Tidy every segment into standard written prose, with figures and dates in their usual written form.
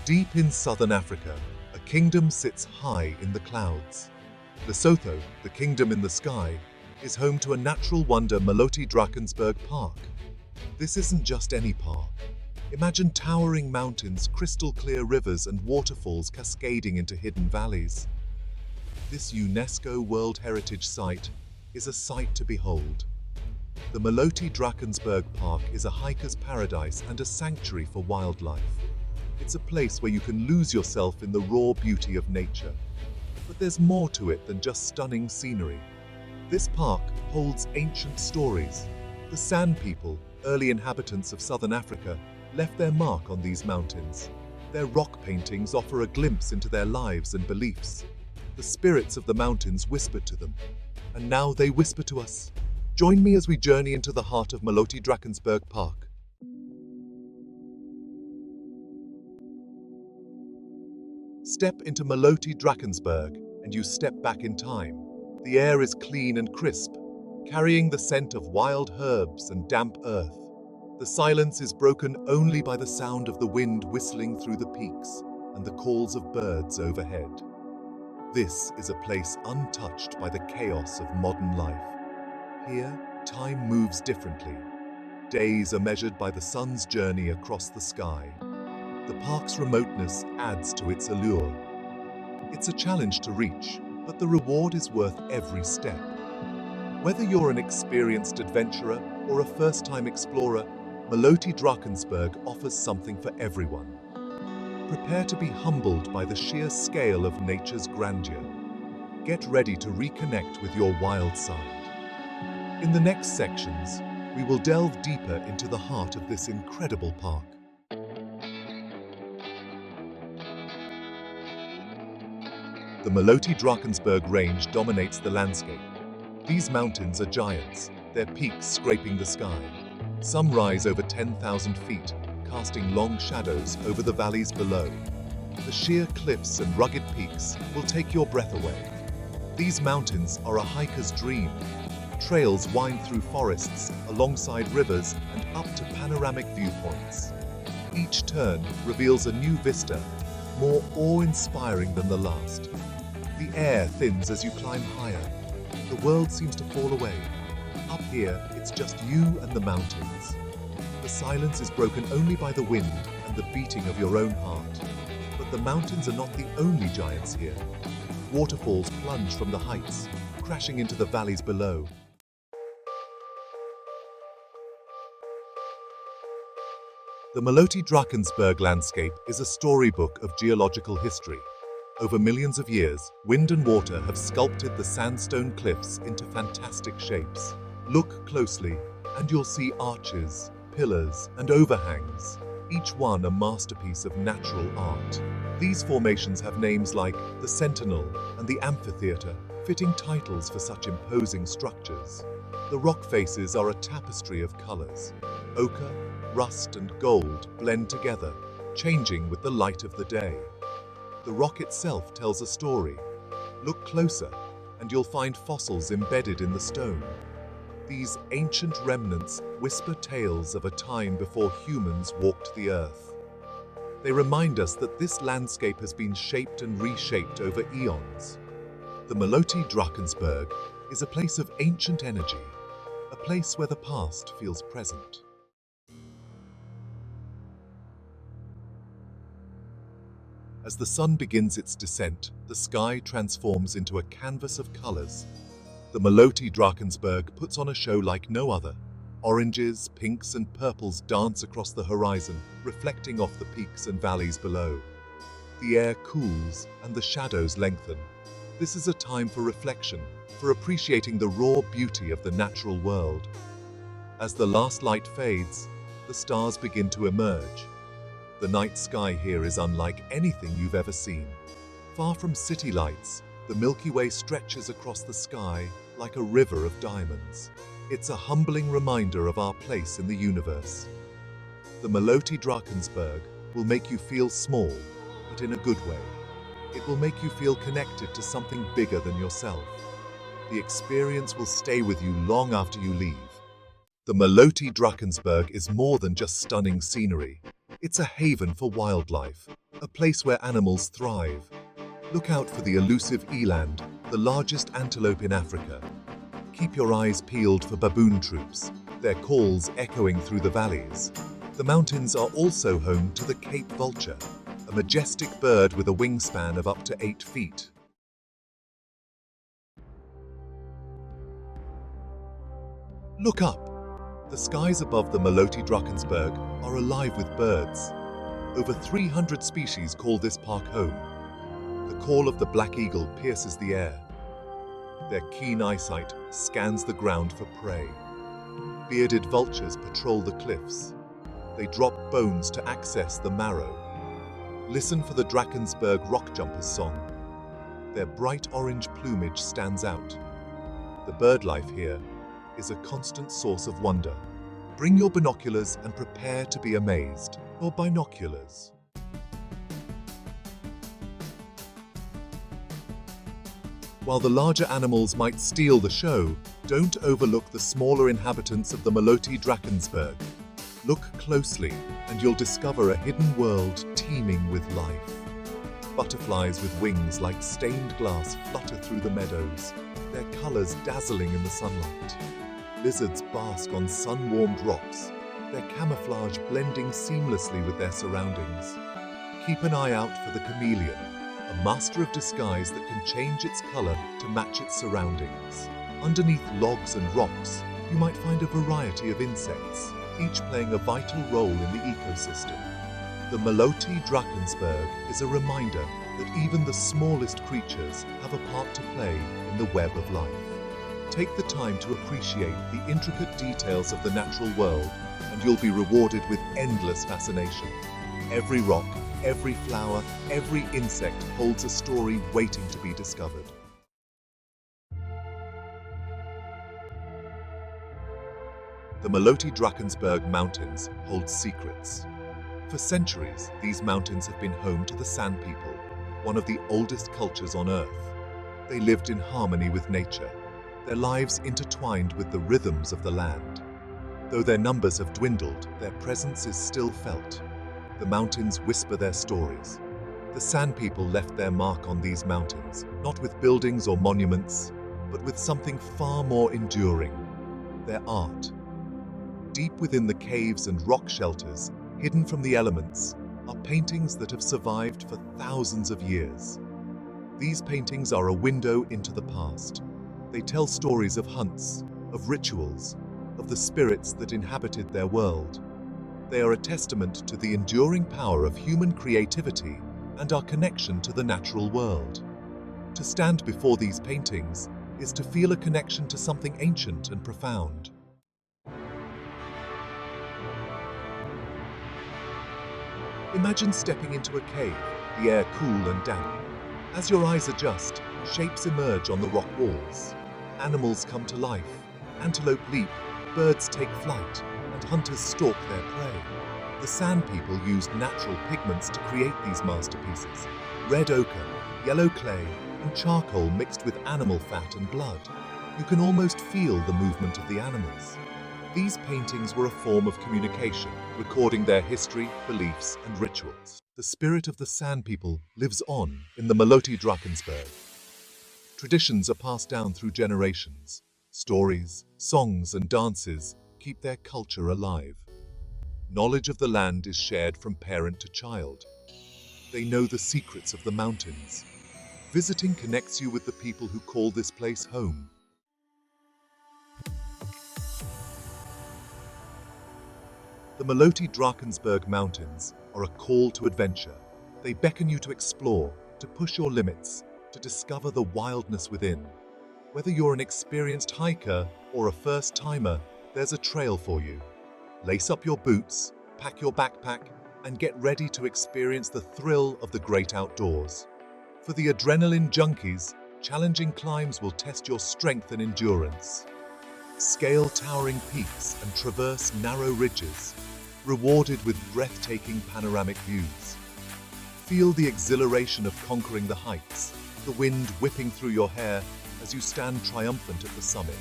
Deep in southern Africa, a kingdom sits high in the clouds. Lesotho, the kingdom in the sky, is home to a natural wonder, Maloti-Drakensberg Park. This isn't just any park. Imagine towering mountains, crystal clear rivers, and waterfalls cascading into hidden valleys. This UNESCO World Heritage Site is a sight to behold. The Maloti-Drakensberg Park is a hiker's paradise and a sanctuary for wildlife. It's a place where you can lose yourself in the raw beauty of nature. But there's more to it than just stunning scenery. This park holds ancient stories. The San people, early inhabitants of southern Africa, left their mark on these mountains. Their rock paintings offer a glimpse into their lives and beliefs. The spirits of the mountains whispered to them, and now they whisper to us. Join me as we journey into the heart of Maloti-Drakensberg Park. Step into Maloti-Drakensberg and you step back in time. The air is clean and crisp, carrying the scent of wild herbs and damp earth. The silence is broken only by the sound of the wind whistling through the peaks and the calls of birds overhead. This is a place untouched by the chaos of modern life. Here, time moves differently. Days are measured by the sun's journey across the sky. The park's remoteness adds to its allure. It's a challenge to reach, but the reward is worth every step. Whether you're an experienced adventurer or a first-time explorer, Maloti-Drakensberg offers something for everyone. Prepare to be humbled by the sheer scale of nature's grandeur. Get ready to reconnect with your wild side. In the next sections, we will delve deeper into the heart of this incredible park. The Maloti-Drakensberg range dominates the landscape. These mountains are giants, their peaks scraping the sky. Some rise over 10,000 feet, casting long shadows over the valleys below. The sheer cliffs and rugged peaks will take your breath away. These mountains are a hiker's dream. Trails wind through forests, alongside rivers, and up to panoramic viewpoints. Each turn reveals a new vista, more awe-inspiring than the last. The air thins as you climb higher. The world seems to fall away. Up here, it's just you and the mountains. The silence is broken only by the wind and the beating of your own heart. But the mountains are not the only giants here. Waterfalls plunge from the heights, crashing into the valleys below. The Maloti-Drakensberg landscape is a storybook of geological history. Over millions of years, wind and water have sculpted the sandstone cliffs into fantastic shapes. Look closely, and you'll see arches, pillars, and overhangs, each one a masterpiece of natural art. These formations have names like the Sentinel and the Amphitheater, fitting titles for such imposing structures. The rock faces are a tapestry of colors. Ochre, rust, and gold blend together, changing with the light of the day. The rock itself tells a story. Look closer, and you'll find fossils embedded in the stone. These ancient remnants whisper tales of a time before humans walked the earth. They remind us that this landscape has been shaped and reshaped over eons. The Maloti-Drakensberg is a place of ancient energy, a place where the past feels present. As the sun begins its descent, the sky transforms into a canvas of colors. The Maloti-Drakensberg puts on a show like no other. Oranges, pinks, and purples dance across the horizon, reflecting off the peaks and valleys below. The air cools and the shadows lengthen. This is a time for reflection, for appreciating the raw beauty of the natural world. As the last light fades, the stars begin to emerge. The night sky here is unlike anything you've ever seen. Far from city lights, the Milky Way stretches across the sky like a river of diamonds. It's a humbling reminder of our place in the universe. The Maloti-Drakensberg will make you feel small, but in a good way. It will make you feel connected to something bigger than yourself. The experience will stay with you long after you leave. The Maloti-Drakensberg is more than just stunning scenery. It's a haven for wildlife, a place where animals thrive. Look out for the elusive eland, the largest antelope in Africa. Keep your eyes peeled for baboon troops, their calls echoing through the valleys. The mountains are also home to the Cape vulture, a majestic bird with a wingspan of up to 8 feet. Look up. The skies above the Maloti-Drakensberg are alive with birds. Over 300 species call this park home. The call of the black eagle pierces the air. Their keen eyesight scans the ground for prey. Bearded vultures patrol the cliffs. They drop bones to access the marrow. Listen for the Drakensberg rock jumper's song. Their bright orange plumage stands out. The bird life here is a constant source of wonder. Bring your binoculars and prepare to be amazed. Or binoculars. While the larger animals might steal the show, don't overlook the smaller inhabitants of the Maloti-Drakensberg. Look closely, and you'll discover a hidden world teeming with life. Butterflies with wings like stained glass flutter through the meadows, their colors dazzling in the sunlight. Lizards bask on sun-warmed rocks, their camouflage blending seamlessly with their surroundings. Keep an eye out for the chameleon, a master of disguise that can change its color to match its surroundings. Underneath logs and rocks, you might find a variety of insects, each playing a vital role in the ecosystem. The Maloti-Drakensberg is a reminder that even the smallest creatures have a part to play in the web of life. Take the time to appreciate the intricate details of the natural world, and you'll be rewarded with endless fascination. Every rock, every flower, every insect holds a story waiting to be discovered. The Maloti-Drakensberg Mountains hold secrets. For centuries, these mountains have been home to the San People, one of the oldest cultures on Earth. They lived in harmony with nature, their lives intertwined with the rhythms of the land. Though their numbers have dwindled, their presence is still felt. The mountains whisper their stories. The San People left their mark on these mountains, not with buildings or monuments, but with something far more enduring: their art. Deep within the caves and rock shelters, hidden from the elements, are paintings that have survived for thousands of years. These paintings are a window into the past. They tell stories of hunts, of rituals, of the spirits that inhabited their world. They are a testament to the enduring power of human creativity and our connection to the natural world. To stand before these paintings is to feel a connection to something ancient and profound. Imagine stepping into a cave, the air cool and damp. As your eyes adjust, shapes emerge on the rock walls. Animals come to life, antelope leap, birds take flight, and hunters stalk their prey. The San People used natural pigments to create these masterpieces: red ochre, yellow clay, and charcoal mixed with animal fat and blood. You can almost feel the movement of the animals. These paintings were a form of communication, recording their history, beliefs, and rituals. The spirit of the San People lives on in the Maloti-Drakensberg. Traditions are passed down through generations. Stories, songs, and dances keep their culture alive. Knowledge of the land is shared from parent to child. They know the secrets of the mountains. Visiting connects you with the people who call this place home. The Maloti-Drakensberg Mountains are a call to adventure. They beckon you to explore, to push your limits, to discover the wildness within. Whether you're an experienced hiker or a first-timer, there's a trail for you. Lace up your boots, pack your backpack, and get ready to experience the thrill of the great outdoors. For the adrenaline junkies, challenging climbs will test your strength and endurance. Scale towering peaks and traverse narrow ridges, rewarded with breathtaking panoramic views. Feel the exhilaration of conquering the heights, the wind whipping through your hair as you stand triumphant at the summit.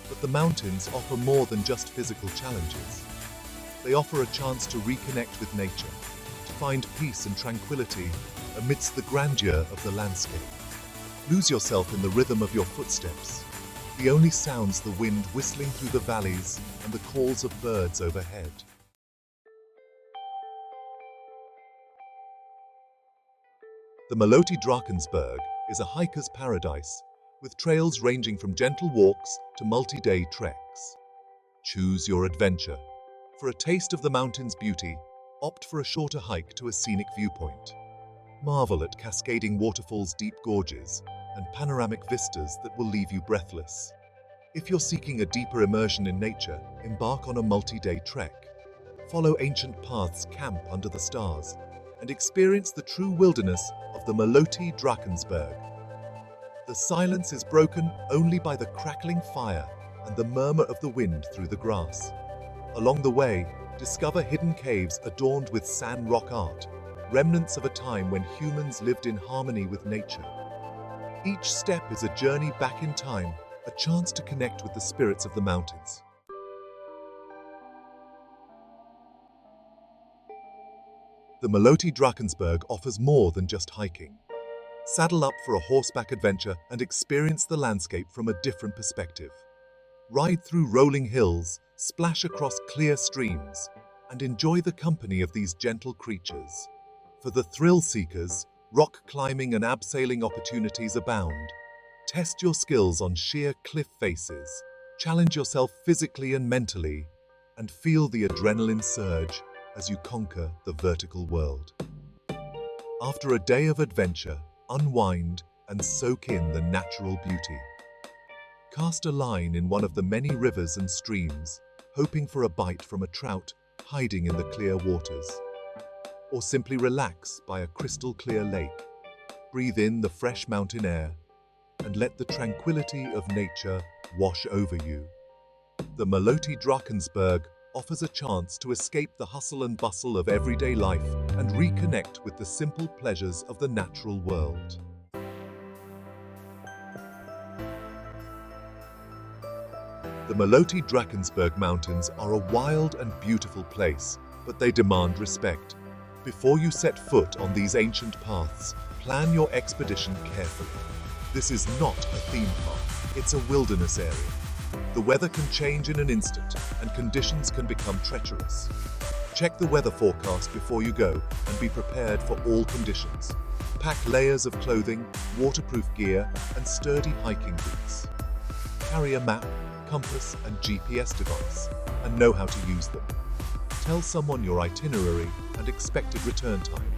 But the mountains offer more than just physical challenges. They offer a chance to reconnect with nature, to find peace and tranquility amidst the grandeur of the landscape. Lose yourself in the rhythm of your footsteps, the only sounds the wind whistling through the valleys and the calls of birds overhead. The Maloti-Drakensberg is a hiker's paradise, with trails ranging from gentle walks to multi-day treks. Choose your adventure. For a taste of the mountain's beauty, opt for a shorter hike to a scenic viewpoint. Marvel at cascading waterfalls, deep gorges, and panoramic vistas that will leave you breathless. If you're seeking a deeper immersion in nature, embark on a multi-day trek. Follow ancient paths, camp under the stars, and experience the true wilderness of the Maloti-Drakensberg. The silence is broken only by the crackling fire and the murmur of the wind through the grass. Along the way, discover hidden caves adorned with sand rock art, remnants of a time when humans lived in harmony with nature. Each step is a journey back in time, a chance to connect with the spirits of the mountains. The Maloti-Drakensberg offers more than just hiking. Saddle up for a horseback adventure and experience the landscape from a different perspective. Ride through rolling hills, splash across clear streams, and enjoy the company of these gentle creatures. For the thrill seekers, rock climbing and abseiling opportunities abound. Test your skills on sheer cliff faces, challenge yourself physically and mentally, and feel the adrenaline surge as you conquer the vertical world. After a day of adventure, unwind and soak in the natural beauty. Cast a line in one of the many rivers and streams, hoping for a bite from a trout hiding in the clear waters. Or simply relax by a crystal clear lake. Breathe in the fresh mountain air and let the tranquility of nature wash over you. The Maloti-Drakensberg offers a chance to escape the hustle and bustle of everyday life and reconnect with the simple pleasures of the natural world. The Maloti-Drakensberg Mountains are a wild and beautiful place, but they demand respect. Before you set foot on these ancient paths, plan your expedition carefully. This is not a theme park, it's a wilderness area. The weather can change in an instant, and conditions can become treacherous. Check the weather forecast before you go and be prepared for all conditions. Pack layers of clothing, waterproof gear, and sturdy hiking boots. Carry a map, compass, and GPS device, and know how to use them. Tell someone your itinerary and expected return time.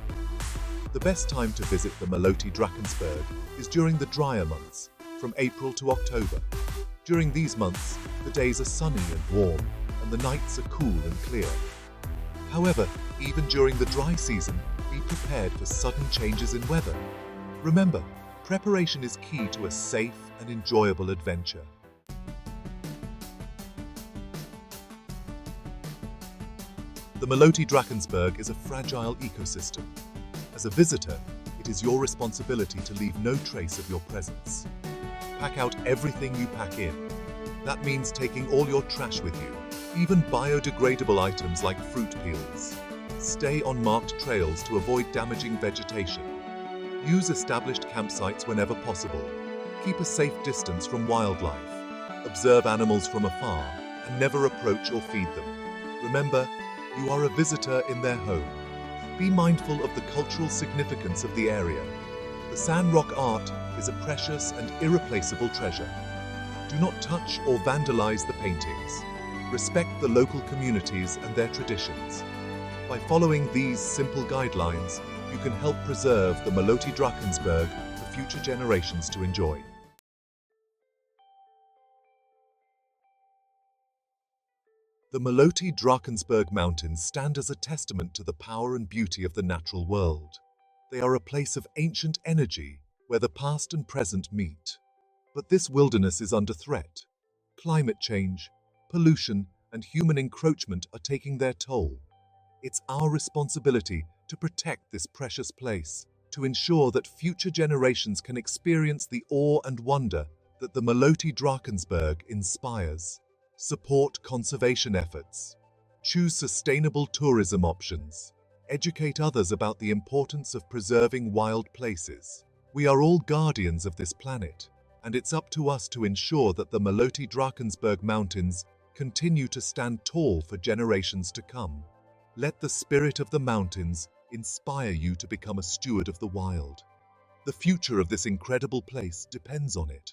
The best time to visit the Maloti-Drakensberg is during the drier months, from April to October. During these months, the days are sunny and warm, and the nights are cool and clear. However, even during the dry season, be prepared for sudden changes in weather. Remember, preparation is key to a safe and enjoyable adventure. The Maloti-Drakensberg is a fragile ecosystem. As a visitor, it is your responsibility to leave no trace of your presence. Pack out everything you pack in. That means taking all your trash with you, even biodegradable items like fruit peels. Stay on marked trails to avoid damaging vegetation. Use established campsites whenever possible. Keep a safe distance from wildlife. Observe animals from afar and never approach or feed them. Remember, you are a visitor in their home. Be mindful of the cultural significance of the area. The sand rock art is a precious and irreplaceable treasure. Do not touch or vandalize the paintings. Respect the local communities and their traditions. By following these simple guidelines, you can help preserve the Maloti-Drakensberg for future generations to enjoy. The Maloti-Drakensberg Mountains stand as a testament to the power and beauty of the natural world. They are a place of ancient energy where the past and present meet. But this wilderness is under threat. Climate change, pollution, and human encroachment are taking their toll. It's our responsibility to protect this precious place, to ensure that future generations can experience the awe and wonder that the Maloti-Drakensberg inspires. Support conservation efforts. Choose sustainable tourism options. Educate others about the importance of preserving wild places. We are all guardians of this planet, and it's up to us to ensure that the Maloti-Drakensberg mountains continue to stand tall for generations to come. Let the spirit of the mountains inspire you to become a steward of the wild. The future of this incredible place depends on it.